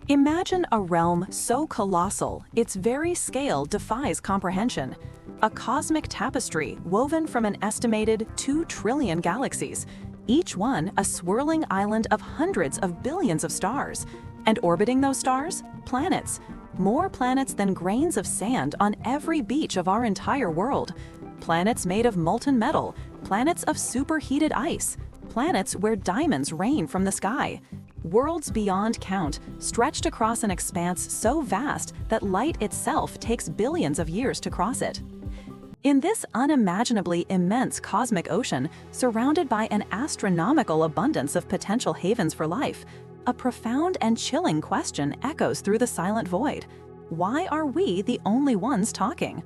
Imagine a realm so colossal, its very scale defies comprehension. A cosmic tapestry woven from an estimated 2 trillion galaxies, each one a swirling island of hundreds of billions of stars. And orbiting those stars, planets. More planets than grains of sand on every beach of our entire world. Planets made of molten metal, planets of superheated ice, planets where diamonds rain from the sky. Worlds beyond count, stretched across an expanse so vast that light itself takes billions of years to cross it. In this unimaginably immense cosmic ocean, surrounded by an astronomical abundance of potential havens for life, a profound and chilling question echoes through the silent void. Why are we the only ones talking?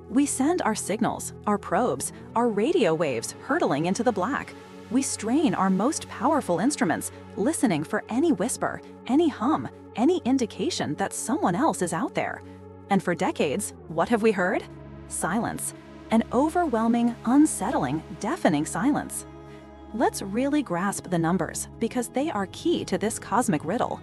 We send our signals, our probes, our radio waves hurtling into the black. We strain our most powerful instruments, listening for any whisper, any hum, any indication that someone else is out there. And for decades, what have we heard? Silence. An overwhelming, unsettling, deafening silence. Let's really grasp the numbers, because they are key to this cosmic riddle.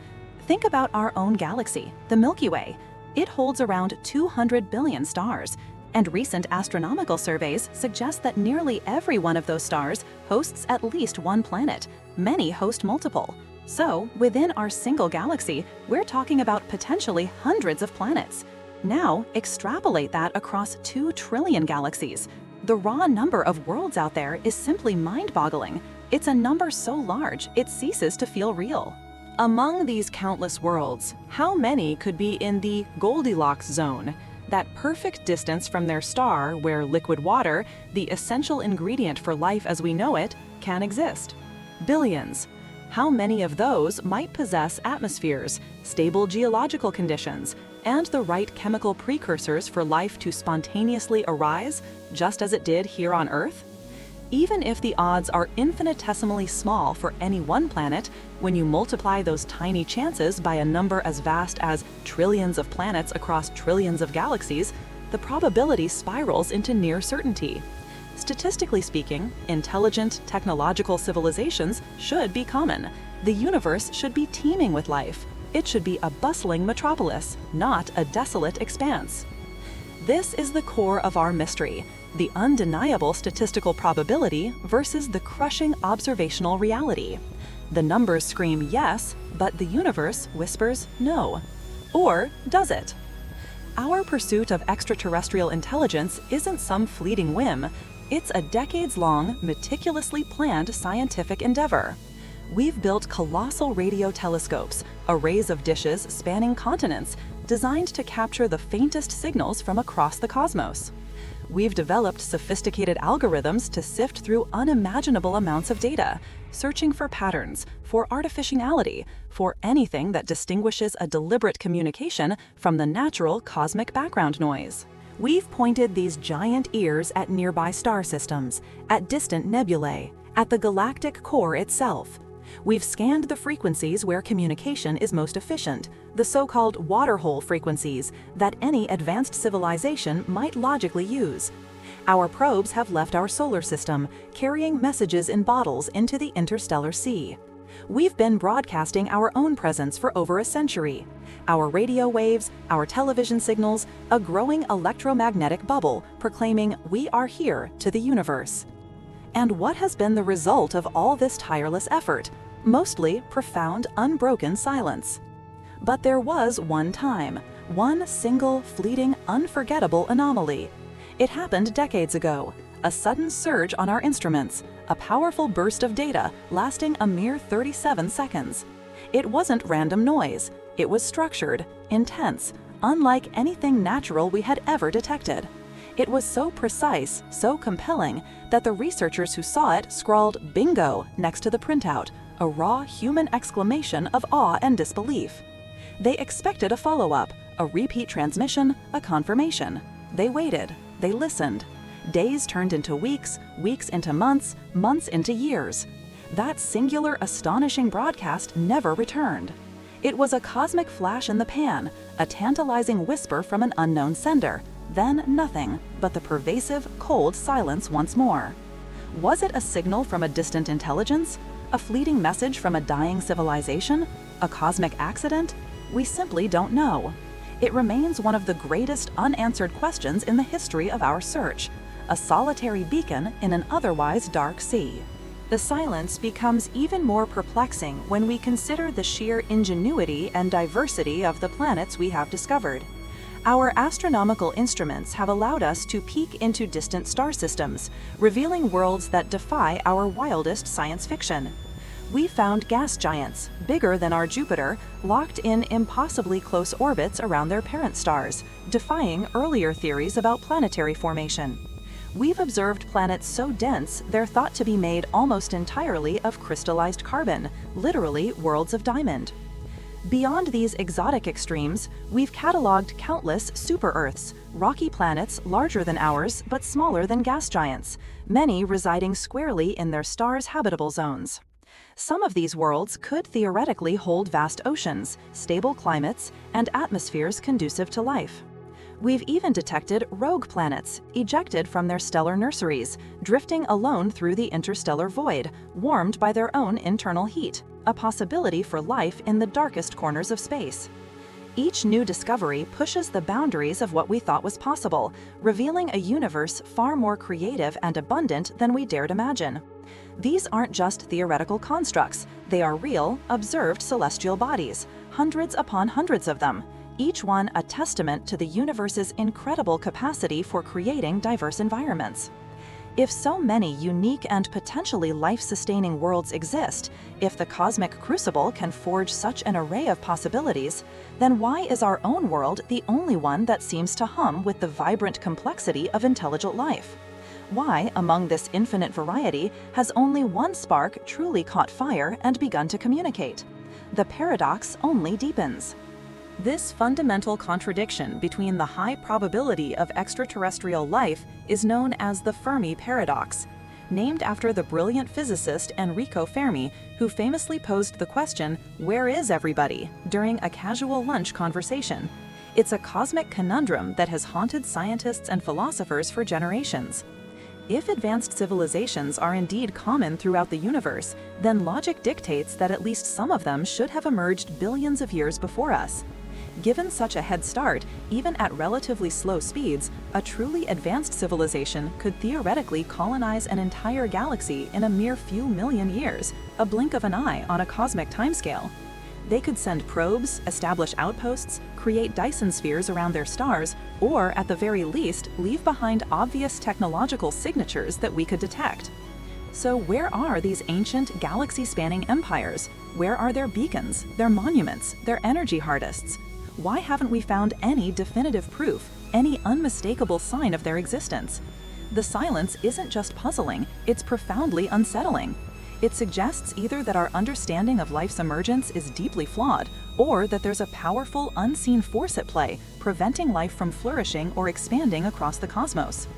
Think about our own galaxy, the Milky Way. It holds around 200 billion stars. And recent astronomical surveys suggest that nearly every one of those stars hosts at least one planet. Many host multiple. So, within our single galaxy, we're talking about potentially hundreds of planets. Now, extrapolate that across 2 trillion galaxies. The raw number of worlds out there is simply mind-boggling. It's a number so large, it ceases to feel real. Among these countless worlds, how many could be in the Goldilocks zone? That perfect distance from their star where liquid water, the essential ingredient for life as we know it, can exist. Billions. How many of those might possess atmospheres, stable geological conditions, and the right chemical precursors for life to spontaneously arise, just as it did here on Earth? Even if the odds are infinitesimally small for any one planet, when you multiply those tiny chances by a number as vast as trillions of planets across trillions of galaxies, the probability spirals into near certainty. Statistically speaking, intelligent, technological civilizations should be common. The universe should be teeming with life. It should be a bustling metropolis, not a desolate expanse. This is the core of our mystery. The undeniable statistical probability versus the crushing observational reality. The numbers scream yes, but the universe whispers no. Or does it? Our pursuit of extraterrestrial intelligence isn't some fleeting whim. It's a decades-long, meticulously planned scientific endeavor. We've built colossal radio telescopes, arrays of dishes spanning continents, designed to capture the faintest signals from across the cosmos. We've developed sophisticated algorithms to sift through unimaginable amounts of data, searching for patterns, for artificiality, for anything that distinguishes a deliberate communication from the natural cosmic background noise. We've pointed these giant ears at nearby star systems, at distant nebulae, at the galactic core itself. We've scanned the frequencies where communication is most efficient, the so-called waterhole frequencies that any advanced civilization might logically use. Our probes have left our solar system, carrying messages in bottles into the interstellar sea. We've been broadcasting our own presence for over a century. Our radio waves, our television signals, a growing electromagnetic bubble proclaiming we are here to the universe. And what has been the result of all this tireless effort? Mostly profound, unbroken silence. But there was one time, one single, fleeting, unforgettable anomaly. It happened decades ago, a sudden surge on our instruments, a powerful burst of data lasting a mere 37 seconds. It wasn't random noise, it was structured, intense, unlike anything natural we had ever detected. It was so precise, so compelling, that the researchers who saw it scrawled "bingo" next to the printout, a raw human exclamation of awe and disbelief. They expected a follow-up, a repeat transmission, a confirmation. They waited, they listened. Days turned into weeks, weeks into months, months into years. That singular, astonishing broadcast never returned. It was a cosmic flash in the pan, a tantalizing whisper from an unknown sender, then nothing but the pervasive, cold silence once more. Was it a signal from a distant intelligence? A fleeting message from a dying civilization? A cosmic accident? We simply don't know. It remains one of the greatest unanswered questions in the history of our search, a solitary beacon in an otherwise dark sea. The silence becomes even more perplexing when we consider the sheer ingenuity and diversity of the planets we have discovered. Our astronomical instruments have allowed us to peek into distant star systems, revealing worlds that defy our wildest science fiction. We found gas giants, bigger than our Jupiter, locked in impossibly close orbits around their parent stars, defying earlier theories about planetary formation. We've observed planets so dense they're thought to be made almost entirely of crystallized carbon, literally worlds of diamond. Beyond these exotic extremes, we've cataloged countless super-Earths, rocky planets larger than ours but smaller than gas giants, many residing squarely in their stars' habitable zones. Some of these worlds could theoretically hold vast oceans, stable climates, and atmospheres conducive to life. We've even detected rogue planets, ejected from their stellar nurseries, drifting alone through the interstellar void, warmed by their own internal heat, a possibility for life in the darkest corners of space. Each new discovery pushes the boundaries of what we thought was possible, revealing a universe far more creative and abundant than we dared imagine. These aren't just theoretical constructs, they are real, observed celestial bodies, hundreds upon hundreds of them, each one a testament to the universe's incredible capacity for creating diverse environments. If so many unique and potentially life-sustaining worlds exist, if the cosmic crucible can forge such an array of possibilities, then why is our own world the only one that seems to hum with the vibrant complexity of intelligent life? Why, among this infinite variety, has only one spark truly caught fire and begun to communicate? The paradox only deepens. This fundamental contradiction between the high probability of extraterrestrial life is known as the Fermi Paradox, named after the brilliant physicist Enrico Fermi, who famously posed the question, "Where is everybody?" during a casual lunch conversation. It's a cosmic conundrum that has haunted scientists and philosophers for generations. If advanced civilizations are indeed common throughout the universe, then logic dictates that at least some of them should have emerged billions of years before us. Given such a head start, even at relatively slow speeds, a truly advanced civilization could theoretically colonize an entire galaxy in a mere few million years, a blink of an eye on a cosmic timescale. They could send probes, establish outposts, create Dyson spheres around their stars, or at the very least, leave behind obvious technological signatures that we could detect. So where are these ancient galaxy-spanning empires? Where are their beacons, their monuments, their energy harvests? Why haven't we found any definitive proof, any unmistakable sign of their existence? The silence isn't just puzzling, it's profoundly unsettling. It suggests either that our understanding of life's emergence is deeply flawed, or that there's a powerful, unseen force at play, preventing life from flourishing or expanding across the cosmos.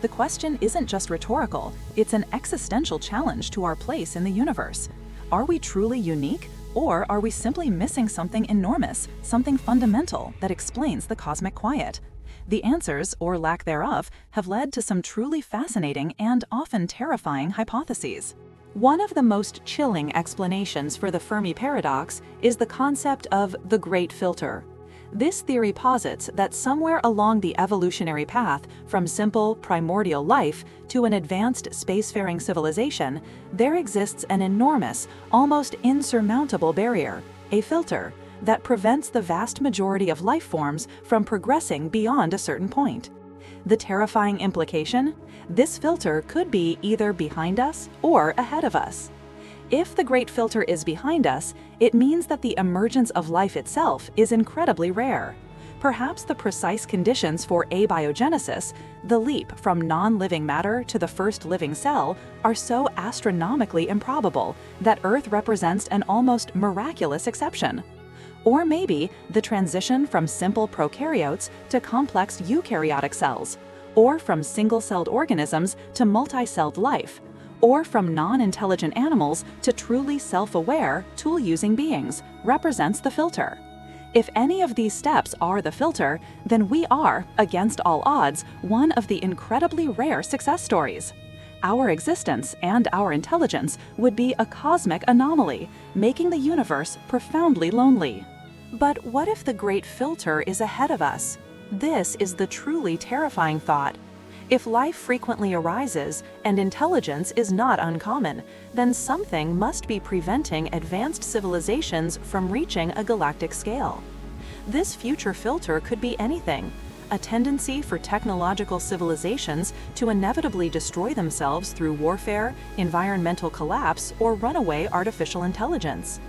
The question isn't just rhetorical, it's an existential challenge to our place in the universe. Are we truly unique? Or are we simply missing something enormous, something fundamental that explains the cosmic quiet? The answers, or lack thereof, have led to some truly fascinating and often terrifying hypotheses. One of the most chilling explanations for the Fermi paradox is the concept of the Great Filter. This theory posits that somewhere along the evolutionary path from simple, primordial life to an advanced spacefaring civilization, there exists an enormous, almost insurmountable barrier, a filter, that prevents the vast majority of life forms from progressing beyond a certain point. The terrifying implication? This filter could be either behind us or ahead of us. If the Great Filter is behind us, it means that the emergence of life itself is incredibly rare. Perhaps the precise conditions for abiogenesis, the leap from non-living matter to the first living cell, are so astronomically improbable that Earth represents an almost miraculous exception. Or maybe the transition from simple prokaryotes to complex eukaryotic cells, or from single-celled organisms to multi-celled life, or from non-intelligent animals to truly self-aware, tool-using beings, represents the filter. If any of these steps are the filter, then we are, against all odds, one of the incredibly rare success stories. Our existence and our intelligence would be a cosmic anomaly, making the universe profoundly lonely. But what if the great filter is ahead of us? This is the truly terrifying thought. If life frequently arises and intelligence is not uncommon, then something must be preventing advanced civilizations from reaching a galactic scale. This future filter could be anything: a tendency for technological civilizations to inevitably destroy themselves through warfare, environmental collapse, or runaway artificial intelligence.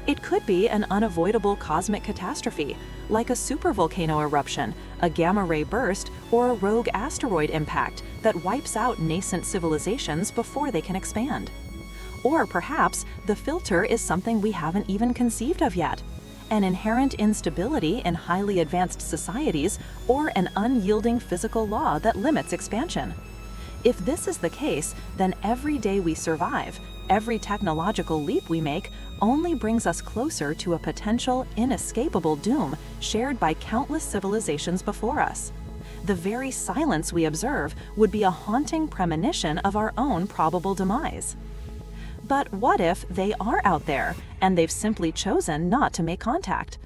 It could be an unavoidable cosmic catastrophe, like a supervolcano eruption, a gamma-ray burst, or a rogue asteroid impact that wipes out nascent civilizations before they can expand. Or perhaps the filter is something we haven't even conceived of yet: an inherent instability in highly advanced societies, or an unyielding physical law that limits expansion. If this is the case, then every day we survive, every technological leap we make, only brings us closer to a potential inescapable doom shared by countless civilizations before us. The very silence we observe would be a haunting premonition of our own probable demise. But what if they are out there, and they've simply chosen not to make contact?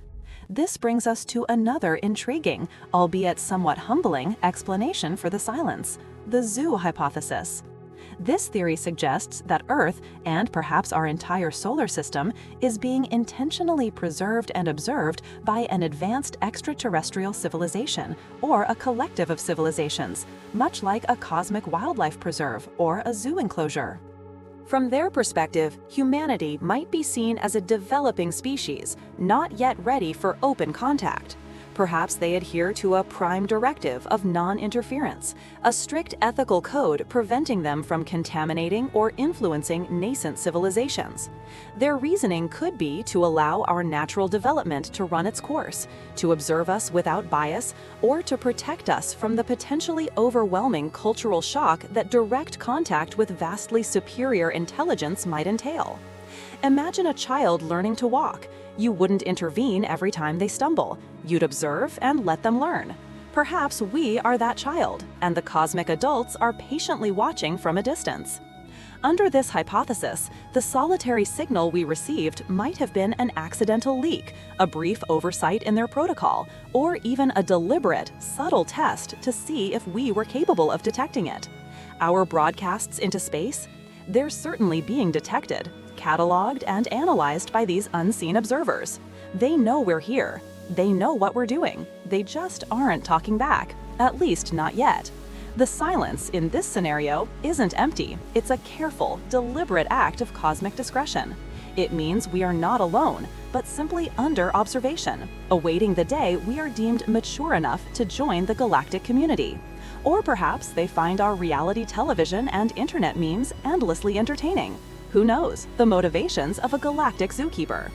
This brings us to another intriguing, albeit somewhat humbling, explanation for the silence: the zoo hypothesis. This theory suggests that Earth, and perhaps our entire solar system, is being intentionally preserved and observed by an advanced extraterrestrial civilization, or a collective of civilizations, much like a cosmic wildlife preserve or a zoo enclosure. From their perspective, humanity might be seen as a developing species, not yet ready for open contact. Perhaps they adhere to a prime directive of non-interference, a strict ethical code preventing them from contaminating or influencing nascent civilizations. Their reasoning could be to allow our natural development to run its course, to observe us without bias, or to protect us from the potentially overwhelming cultural shock that direct contact with vastly superior intelligence might entail. Imagine a child learning to walk. You wouldn't intervene every time they stumble. You'd observe and let them learn. Perhaps we are that child, and the cosmic adults are patiently watching from a distance. Under this hypothesis, the solitary signal we received might have been an accidental leak, a brief oversight in their protocol, or even a deliberate, subtle test to see if we were capable of detecting it. Our broadcasts into space? They're certainly being detected, cataloged and analyzed by these unseen observers. They know we're here. They know what we're doing. They just aren't talking back, at least not yet. The silence in this scenario isn't empty. It's a careful, deliberate act of cosmic discretion. It means we are not alone, but simply under observation, awaiting the day we are deemed mature enough to join the galactic community. Or perhaps they find our reality television and internet memes endlessly entertaining. Who knows the motivations of a galactic zookeeper?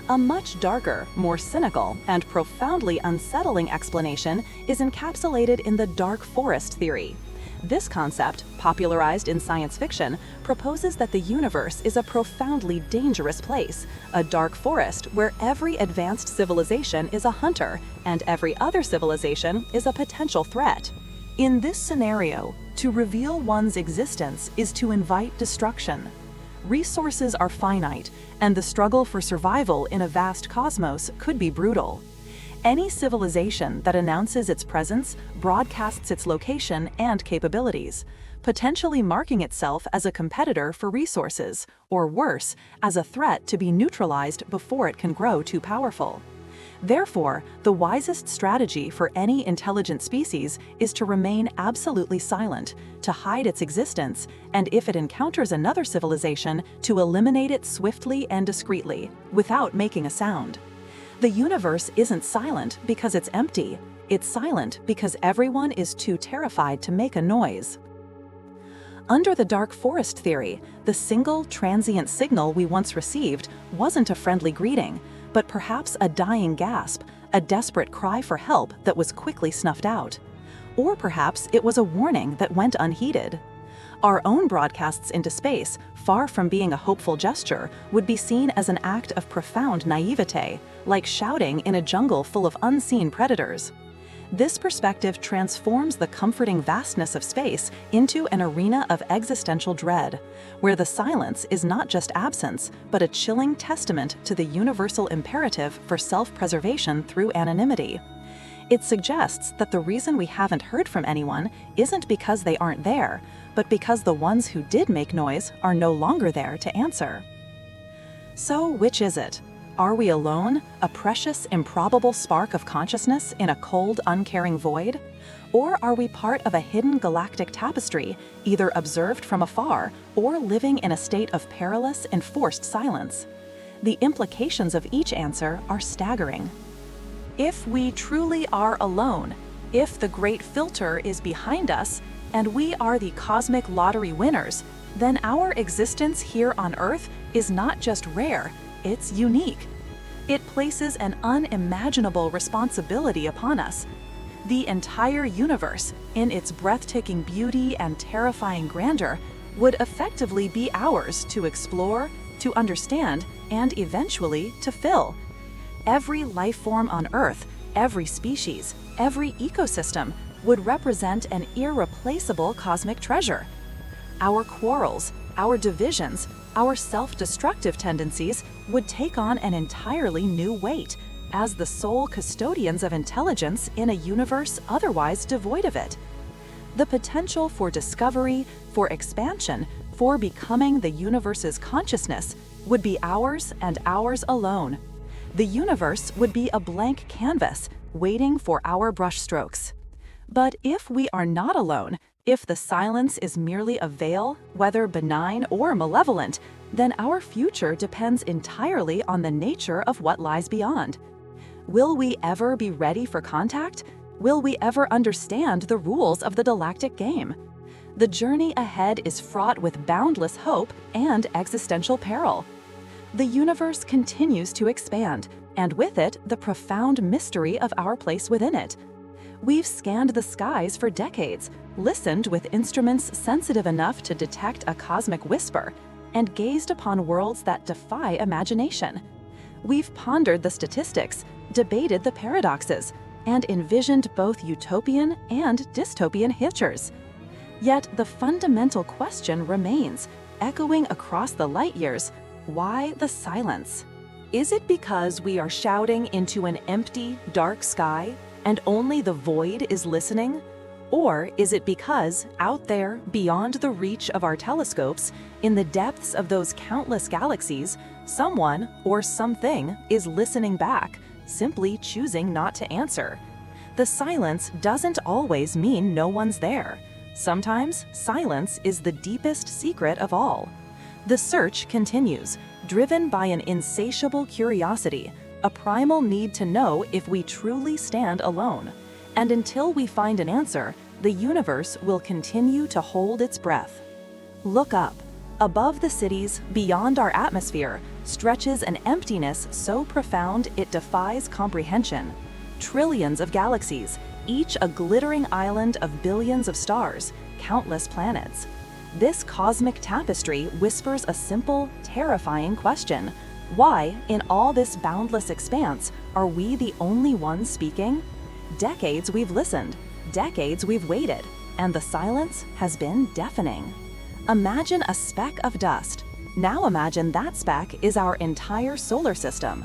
A much darker, more cynical, and profoundly unsettling explanation is encapsulated in the dark forest theory. This concept, popularized in science fiction, proposes that the universe is a profoundly dangerous place, a dark forest where every advanced civilization is a hunter and every other civilization is a potential threat. In this scenario, to reveal one's existence is to invite destruction. Resources are finite, and the struggle for survival in a vast cosmos could be brutal. Any civilization that announces its presence broadcasts its location and capabilities, potentially marking itself as a competitor for resources, or worse, as a threat to be neutralized before it can grow too powerful. Therefore, the wisest strategy for any intelligent species is to remain absolutely silent, to hide its existence, and if it encounters another civilization, to eliminate it swiftly and discreetly, without making a sound. The universe isn't silent because it's empty. It's silent because everyone is too terrified to make a noise. Under the dark forest theory, the single transient signal we once received wasn't a friendly greeting, but perhaps a dying gasp, a desperate cry for help that was quickly snuffed out. Or perhaps it was a warning that went unheeded. Our own broadcasts into space, far from being a hopeful gesture, would be seen as an act of profound naivete, like shouting in a jungle full of unseen predators. This perspective transforms the comforting vastness of space into an arena of existential dread, where the silence is not just absence, but a chilling testament to the universal imperative for self-preservation through anonymity. It suggests that the reason we haven't heard from anyone isn't because they aren't there, but because the ones who did make noise are no longer there to answer. So, which is it? Are we alone, a precious, improbable spark of consciousness in a cold, uncaring void? Or are we part of a hidden galactic tapestry, either observed from afar or living in a state of perilous, enforced silence? The implications of each answer are staggering. If we truly are alone, if the great filter is behind us, and we are the cosmic lottery winners, then our existence here on Earth is not just rare, it's unique. It places an unimaginable responsibility upon us. The entire universe, in its breathtaking beauty and terrifying grandeur, would effectively be ours to explore, to understand, and eventually to fill. Every life form on Earth, every species, every ecosystem would represent an irreplaceable cosmic treasure. Our quarrels, our divisions, our self-destructive tendencies would take on an entirely new weight as the sole custodians of intelligence in a universe otherwise devoid of it. The potential for discovery, for expansion, for becoming the universe's consciousness would be ours and ours alone. The universe would be a blank canvas waiting for our brushstrokes. But if we are not alone, if the silence is merely a veil, whether benign or malevolent, then our future depends entirely on the nature of what lies beyond. Will we ever be ready for contact? Will we ever understand the rules of the galactic game? The journey ahead is fraught with boundless hope and existential peril. The universe continues to expand, and with it, the profound mystery of our place within it. We've scanned the skies for decades, listened with instruments sensitive enough to detect a cosmic whisper, and gazed upon worlds that defy imagination. We've pondered the statistics, debated the paradoxes, and envisioned both utopian and dystopian futures. Yet the fundamental question remains, echoing across the light years: why the silence? Is it because we are shouting into an empty, dark sky, and only the void is listening? Or is it because, out there, beyond the reach of our telescopes, in the depths of those countless galaxies, someone or something is listening back, simply choosing not to answer? The silence doesn't always mean no one's there. Sometimes, silence is the deepest secret of all. The search continues, driven by an insatiable curiosity, a primal need to know if we truly stand alone. And until we find an answer, the universe will continue to hold its breath. Look up. Above the cities, beyond our atmosphere, stretches an emptiness so profound it defies comprehension. Trillions of galaxies, each a glittering island of billions of stars, countless planets. This cosmic tapestry whispers a simple, terrifying question. Why, in all this boundless expanse, are we the only ones speaking? Decades we've listened, decades we've waited, and the silence has been deafening. Imagine a speck of dust. Now imagine that speck is our entire solar system.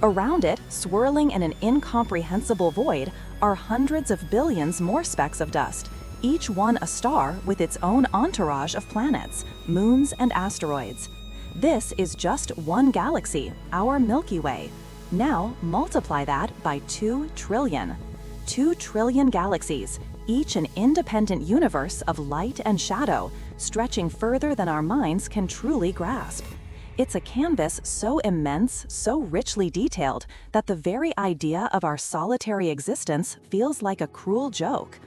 Around it, swirling in an incomprehensible void, are hundreds of billions more specks of dust, each one a star with its own entourage of planets, moons, and asteroids. This is just one galaxy, our Milky Way. Now multiply that by 2 trillion. 2 trillion galaxies, each an independent universe of light and shadow, stretching further than our minds can truly grasp. It's a canvas so immense, so richly detailed, that the very idea of our solitary existence feels like a cruel joke.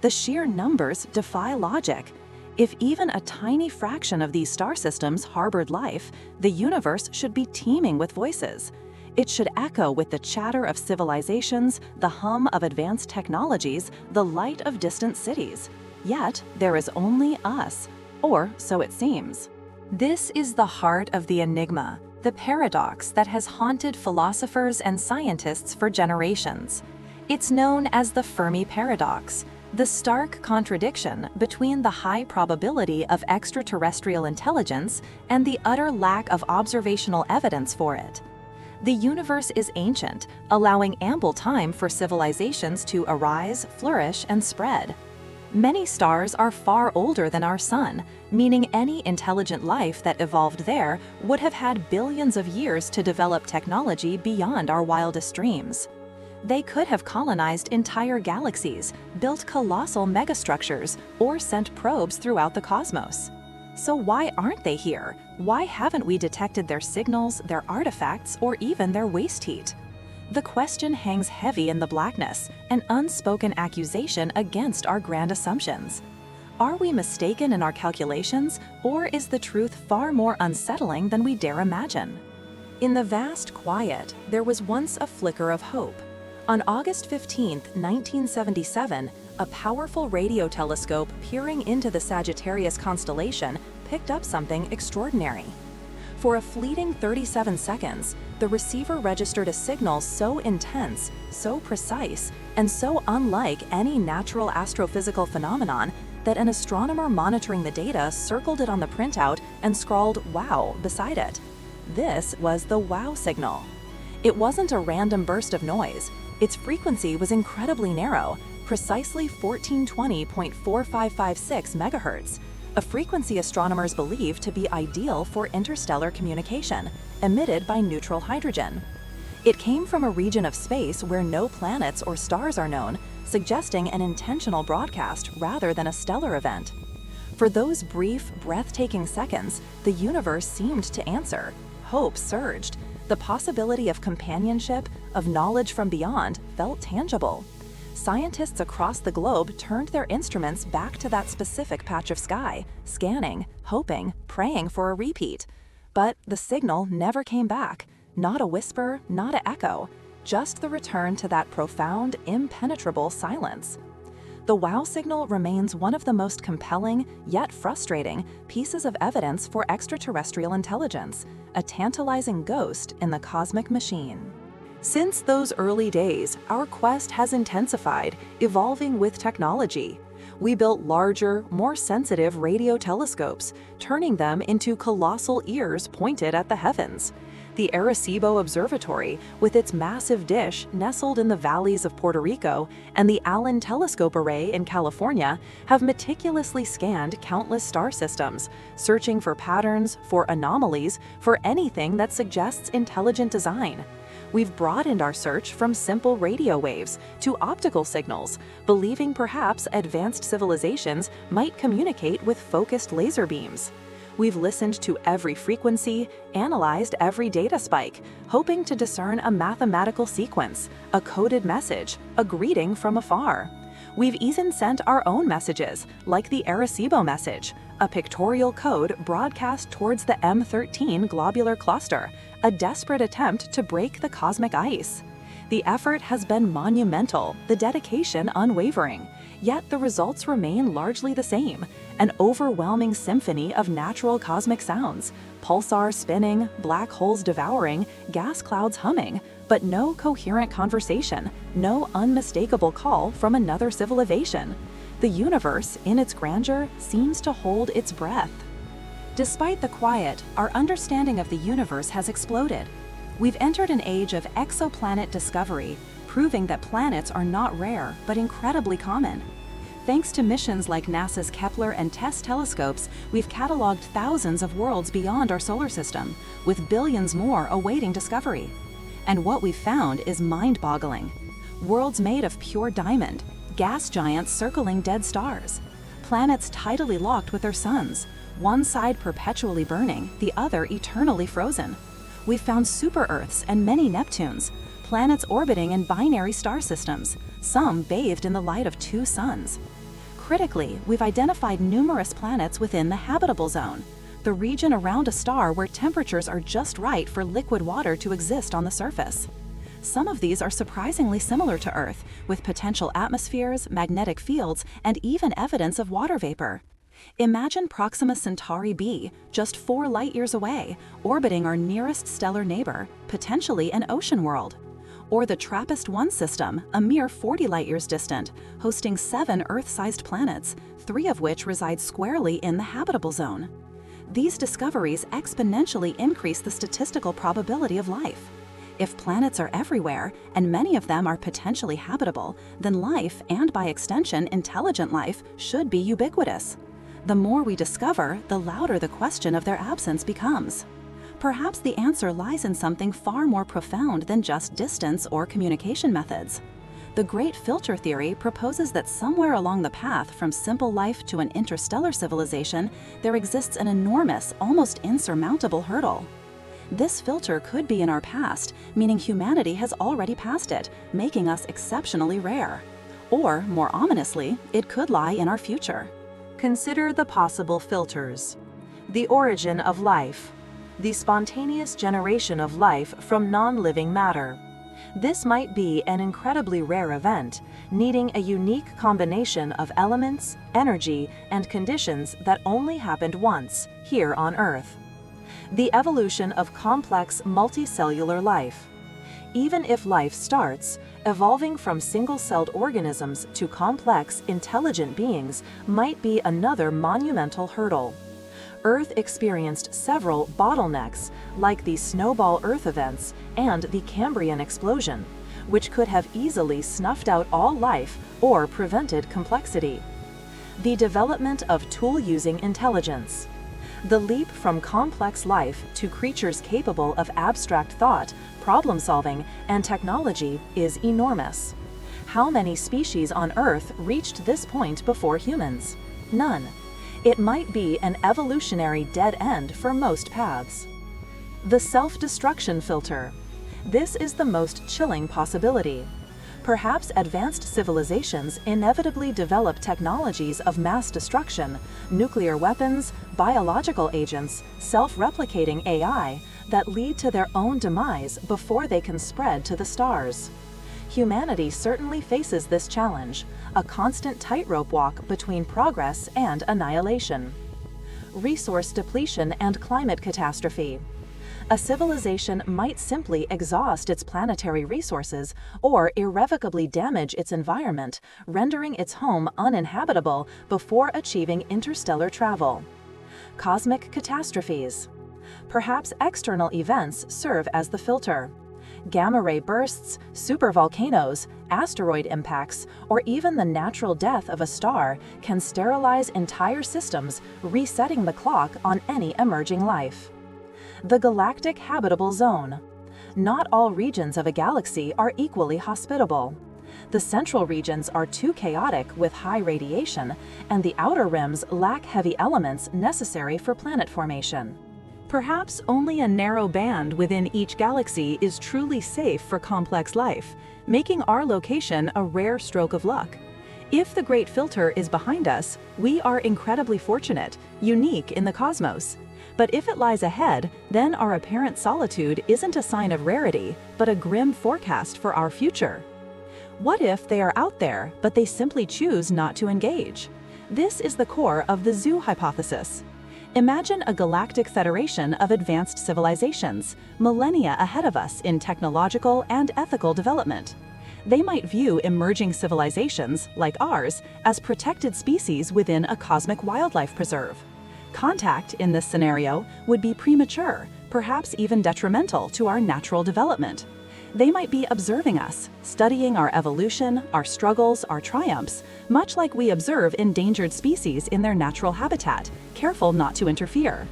The sheer numbers defy logic. If even a tiny fraction of these star systems harbored life, the universe should be teeming with voices. It should echo with the chatter of civilizations, the hum of advanced technologies, the light of distant cities. Yet, there is only us, or so it seems. This is the heart of the enigma, the paradox that has haunted philosophers and scientists for generations. It's known as the Fermi Paradox, the stark contradiction between the high probability of extraterrestrial intelligence and the utter lack of observational evidence for it. The universe is ancient, allowing ample time for civilizations to arise, flourish, and spread. Many stars are far older than our sun, meaning any intelligent life that evolved there would have had billions of years to develop technology beyond our wildest dreams. They could have colonized entire galaxies, built colossal megastructures, or sent probes throughout the cosmos. So why aren't they here? Why haven't we detected their signals, their artifacts, or even their waste heat? The question hangs heavy in the blackness, an unspoken accusation against our grand assumptions. Are we mistaken in our calculations, or is the truth far more unsettling than we dare imagine? In the vast quiet, there was once a flicker of hope. On August 15, 1977, a powerful radio telescope peering into the Sagittarius constellation picked up something extraordinary. For a fleeting 37 seconds, the receiver registered a signal so intense, so precise, and so unlike any natural astrophysical phenomenon that an astronomer monitoring the data circled it on the printout and scrawled "Wow" beside it. This was the wow signal. It wasn't a random burst of noise. Its frequency was incredibly narrow, precisely 1420.4556 MHz, a frequency astronomers believe to be ideal for interstellar communication, emitted by neutral hydrogen. It came from a region of space where no planets or stars are known, suggesting an intentional broadcast rather than a stellar event. For those brief, breathtaking seconds, the universe seemed to answer. Hope surged. The possibility of companionship, of knowledge from beyond, felt tangible. Scientists across the globe turned their instruments back to that specific patch of sky, scanning, hoping, praying for a repeat. But the signal never came back. Not a whisper, not an echo, just the return to that profound, impenetrable silence. The wow signal remains one of the most compelling, yet frustrating, pieces of evidence for extraterrestrial intelligence, a tantalizing ghost in the cosmic machine. Since those early days, our quest has intensified, evolving with technology. We built larger, more sensitive radio telescopes, turning them into colossal ears pointed at the heavens. The Arecibo Observatory, with its massive dish nestled in the valleys of Puerto Rico, and the Allen Telescope Array in California, have meticulously scanned countless star systems, searching for patterns, for anomalies, for anything that suggests intelligent design. We've broadened our search from simple radio waves to optical signals, believing perhaps advanced civilizations might communicate with focused laser beams. We've listened to every frequency, analyzed every data spike, hoping to discern a mathematical sequence, a coded message, a greeting from afar. We've even sent our own messages, like the Arecibo message, a pictorial code broadcast towards the M13 globular cluster, a desperate attempt to break the cosmic ice. The effort has been monumental, the dedication unwavering, yet the results remain largely the same, an overwhelming symphony of natural cosmic sounds, pulsars spinning, black holes devouring, gas clouds humming, but no coherent conversation, no unmistakable call from another civilization. The universe, in its grandeur, seems to hold its breath. Despite the quiet, our understanding of the universe has exploded. We've entered an age of exoplanet discovery, proving that planets are not rare, but incredibly common. Thanks to missions like NASA's Kepler and TESS telescopes, we've cataloged thousands of worlds beyond our solar system, with billions more awaiting discovery. And what we've found is mind-boggling. Worlds made of pure diamond, gas giants circling dead stars, planets tidally locked with their suns, one side perpetually burning, the other eternally frozen. We've found super-Earths and many Neptunes, planets orbiting in binary star systems, some bathed in the light of two suns. Critically, we've identified numerous planets within the habitable zone, the region around a star where temperatures are just right for liquid water to exist on the surface. Some of these are surprisingly similar to Earth, with potential atmospheres, magnetic fields, and even evidence of water vapor. Imagine Proxima Centauri b, just 4 light-years away, orbiting our nearest stellar neighbor, potentially an ocean world. Or the TRAPPIST-1 system, a mere 40 light-years distant, hosting 7 Earth-sized planets, 3 of which reside squarely in the habitable zone. These discoveries exponentially increase the statistical probability of life. If planets are everywhere, and many of them are potentially habitable, then life, and by extension intelligent life, should be ubiquitous. The more we discover, the louder the question of their absence becomes. Perhaps the answer lies in something far more profound than just distance or communication methods. The Great Filter theory proposes that somewhere along the path from simple life to an interstellar civilization, there exists an enormous, almost insurmountable hurdle. This filter could be in our past, meaning humanity has already passed it, making us exceptionally rare. Or, more ominously, it could lie in our future. Consider the possible filters. The origin of life. The spontaneous generation of life from non-living matter. This might be an incredibly rare event, needing a unique combination of elements, energy, and conditions that only happened once, here on Earth. The evolution of complex multicellular life. Even if life starts, evolving from single-celled organisms to complex, intelligent beings might be another monumental hurdle. Earth experienced several bottlenecks, like the snowball Earth events and the Cambrian explosion, which could have easily snuffed out all life or prevented complexity. The development of tool-using intelligence. The leap from complex life to creatures capable of abstract thought, problem-solving, and technology is enormous. How many species on Earth reached this point before humans? None. It might be an evolutionary dead end for most paths. The self-destruction filter. This is the most chilling possibility. Perhaps advanced civilizations inevitably develop technologies of mass destruction, nuclear weapons, biological agents, self-replicating AI, that lead to their own demise before they can spread to the stars. Humanity certainly faces this challenge, a constant tightrope walk between progress and annihilation. Resource depletion and climate catastrophe. A civilization might simply exhaust its planetary resources or irrevocably damage its environment, rendering its home uninhabitable before achieving interstellar travel. Cosmic catastrophes. Perhaps external events serve as the filter. Gamma-ray bursts, supervolcanoes, asteroid impacts, or even the natural death of a star can sterilize entire systems, resetting the clock on any emerging life. The galactic habitable zone. Not all regions of a galaxy are equally hospitable. The central regions are too chaotic with high radiation, and the outer rims lack heavy elements necessary for planet formation. Perhaps only a narrow band within each galaxy is truly safe for complex life, making our location a rare stroke of luck. If the Great Filter is behind us, we are incredibly fortunate, unique in the cosmos. But if it lies ahead, then our apparent solitude isn't a sign of rarity, but a grim forecast for our future. What if they are out there, but they simply choose not to engage? This is the core of the zoo hypothesis. Imagine a galactic federation of advanced civilizations, millennia ahead of us in technological and ethical development. They might view emerging civilizations, like ours, as protected species within a cosmic wildlife preserve. Contact, in this scenario, would be premature, perhaps even detrimental to our natural development. They might be observing us, studying our evolution, our struggles, our triumphs, much like we observe endangered species in their natural habitat, careful not to interfere.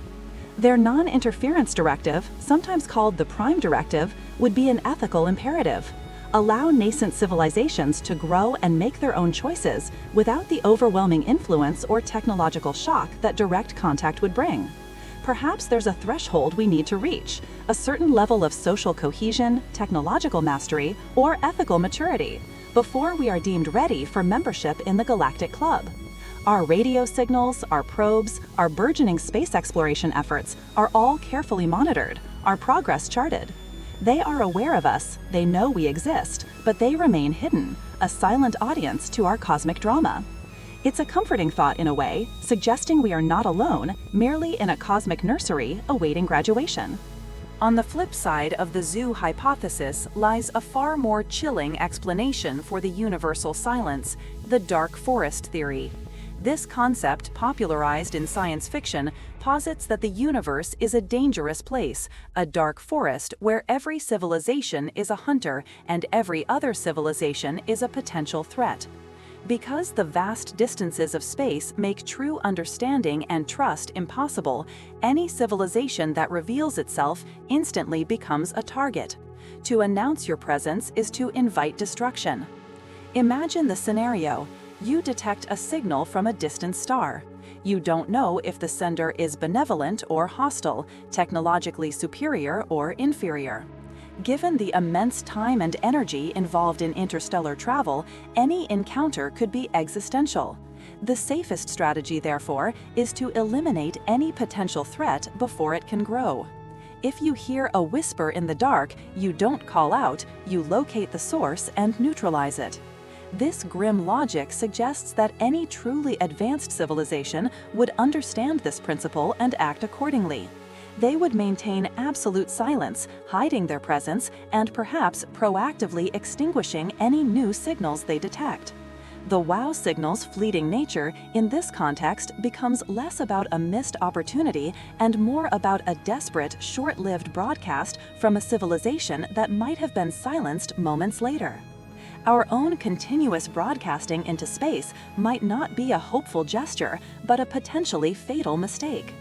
Their non-interference directive, sometimes called the Prime Directive, would be an ethical imperative. Allow nascent civilizations to grow and make their own choices without the overwhelming influence or technological shock that direct contact would bring. Perhaps there's a threshold we need to reach, a certain level of social cohesion, technological mastery, or ethical maturity, before we are deemed ready for membership in the Galactic Club. Our radio signals, our probes, our burgeoning space exploration efforts are all carefully monitored, our progress charted. They are aware of us, they know we exist, but they remain hidden, a silent audience to our cosmic drama. It's a comforting thought in a way, suggesting we are not alone, merely in a cosmic nursery awaiting graduation. On the flip side of the zoo hypothesis lies a far more chilling explanation for the universal silence, the dark forest theory. This concept, popularized in science fiction, posits that the universe is a dangerous place, a dark forest where every civilization is a hunter and every other civilization is a potential threat. Because the vast distances of space make true understanding and trust impossible, any civilization that reveals itself instantly becomes a target. To announce your presence is to invite destruction. Imagine the scenario. You detect a signal from a distant star. You don't know if the sender is benevolent or hostile, technologically superior or inferior. Given the immense time and energy involved in interstellar travel, any encounter could be existential. The safest strategy, therefore, is to eliminate any potential threat before it can grow. If you hear a whisper in the dark, you don't call out, you locate the source and neutralize it. This grim logic suggests that any truly advanced civilization would understand this principle and act accordingly. They would maintain absolute silence, hiding their presence, and perhaps proactively extinguishing any new signals they detect. The wow signal's fleeting nature in this context becomes less about a missed opportunity and more about a desperate, short-lived broadcast from a civilization that might have been silenced moments later. Our own continuous broadcasting into space might not be a hopeful gesture, but a potentially fatal mistake.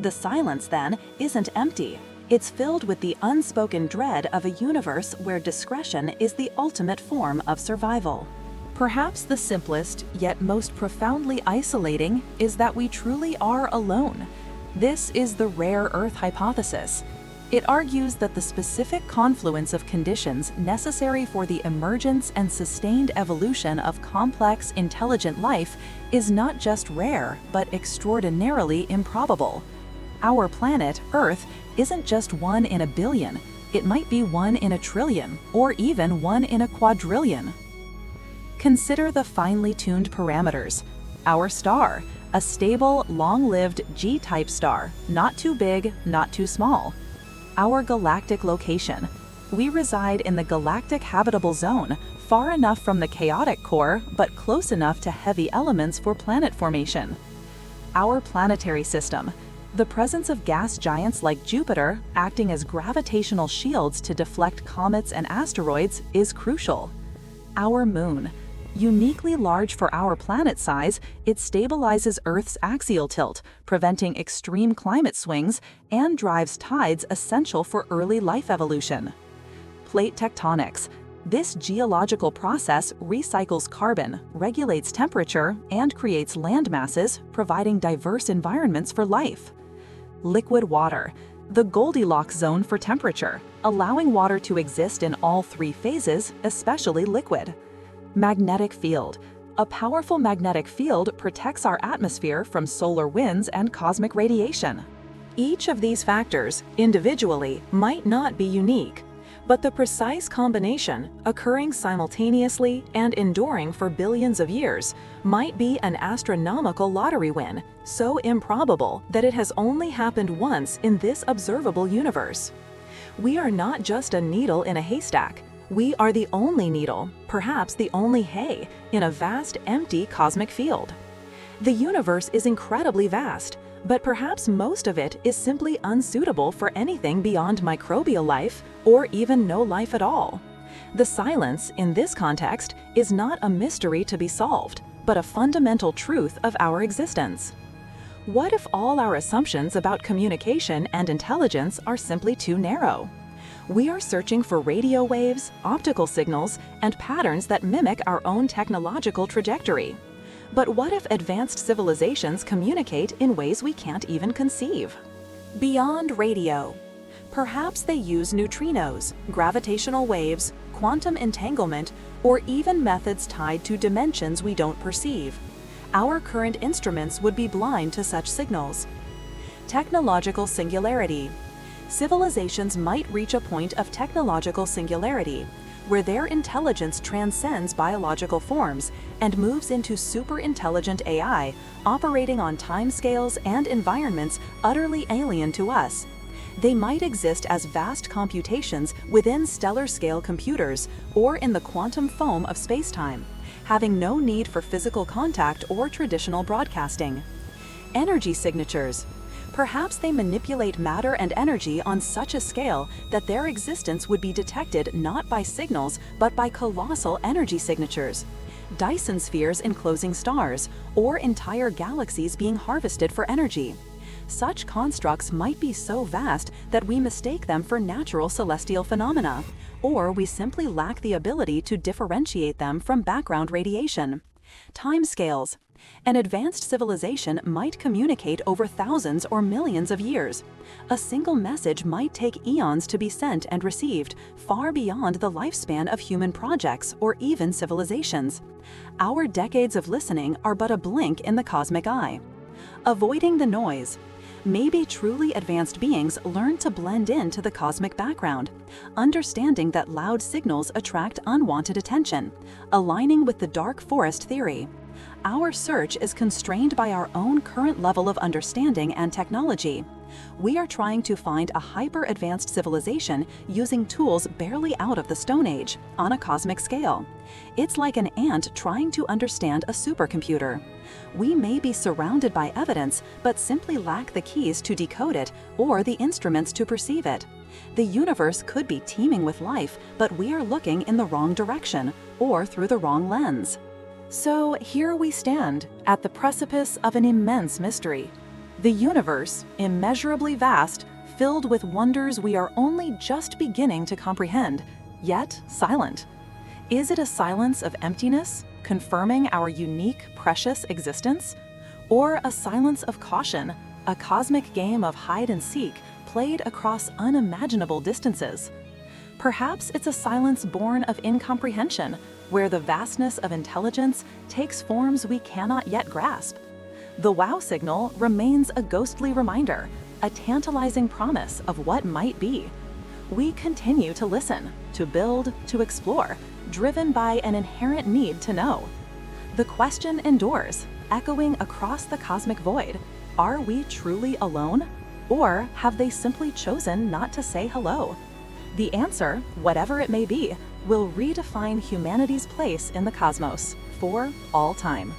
The silence, then, isn't empty. It's filled with the unspoken dread of a universe where discretion is the ultimate form of survival. Perhaps the simplest, yet most profoundly isolating, is that we truly are alone. This is the rare Earth hypothesis. It argues that the specific confluence of conditions necessary for the emergence and sustained evolution of complex, intelligent life is not just rare, but extraordinarily improbable. Our planet, Earth, isn't just one in a billion. It might be one in a trillion, or even one in a quadrillion. Consider the finely tuned parameters. Our star, a stable, long-lived G-type star, not too big, not too small. Our galactic location. We reside in the galactic habitable zone, far enough from the chaotic core, but close enough to heavy elements for planet formation. Our planetary system. The presence of gas giants like Jupiter, acting as gravitational shields to deflect comets and asteroids, is crucial. Our moon. Uniquely large for our planet size, it stabilizes Earth's axial tilt, preventing extreme climate swings, and drives tides essential for early life evolution. Plate tectonics. This geological process recycles carbon, regulates temperature, and creates land masses, providing diverse environments for life. Liquid water, the Goldilocks zone for temperature, allowing water to exist in all three phases, especially liquid. Magnetic field. A powerful magnetic field protects our atmosphere from solar winds and cosmic radiation. Each of these factors, individually, might not be unique, but the precise combination, occurring simultaneously and enduring for billions of years, might be an astronomical lottery win, so improbable that it has only happened once in this observable universe. We are not just a needle in a haystack. We are the only needle, perhaps the only hay, in a vast, empty cosmic field. The universe is incredibly vast, but perhaps most of it is simply unsuitable for anything beyond microbial life or even no life at all. The silence, in this context, is not a mystery to be solved, but a fundamental truth of our existence. What if all our assumptions about communication and intelligence are simply too narrow? We are searching for radio waves, optical signals, and patterns that mimic our own technological trajectory. But what if advanced civilizations communicate in ways we can't even conceive? Beyond radio. Perhaps they use neutrinos, gravitational waves, quantum entanglement, or even methods tied to dimensions we don't perceive. Our current instruments would be blind to such signals. Technological singularity. Civilizations might reach a point of technological singularity, where their intelligence transcends biological forms and moves into super-intelligent AI, operating on timescales and environments utterly alien to us. They might exist as vast computations within stellar-scale computers or in the quantum foam of spacetime, having no need for physical contact or traditional broadcasting. Energy signatures. Perhaps they manipulate matter and energy on such a scale that their existence would be detected not by signals but by colossal energy signatures. Dyson spheres enclosing stars, or entire galaxies being harvested for energy. Such constructs might be so vast that we mistake them for natural celestial phenomena, or we simply lack the ability to differentiate them from background radiation. Timescales. An advanced civilization might communicate over thousands or millions of years. A single message might take eons to be sent and received, far beyond the lifespan of human projects or even civilizations. Our decades of listening are but a blink in the cosmic eye. Avoiding the noise. Maybe truly advanced beings learn to blend into the cosmic background, understanding that loud signals attract unwanted attention, aligning with the dark forest theory. Our search is constrained by our own current level of understanding and technology. We are trying to find a hyper-advanced civilization using tools barely out of the Stone Age, on a cosmic scale. It's like an ant trying to understand a supercomputer. We may be surrounded by evidence, but simply lack the keys to decode it or the instruments to perceive it. The universe could be teeming with life, but we are looking in the wrong direction or through the wrong lens. So here we stand, at the precipice of an immense mystery. The universe, immeasurably vast, filled with wonders we are only just beginning to comprehend, yet silent. Is it a silence of emptiness, confirming our unique, precious existence? Or a silence of caution, a cosmic game of hide and seek played across unimaginable distances? Perhaps it's a silence born of incomprehension, where the vastness of intelligence takes forms we cannot yet grasp. The wow signal remains a ghostly reminder, a tantalizing promise of what might be. We continue to listen, to build, to explore, driven by an inherent need to know. The question endures, echoing across the cosmic void. Are we truly alone? Or have they simply chosen not to say hello? The answer, whatever it may be, will redefine humanity's place in the cosmos for all time.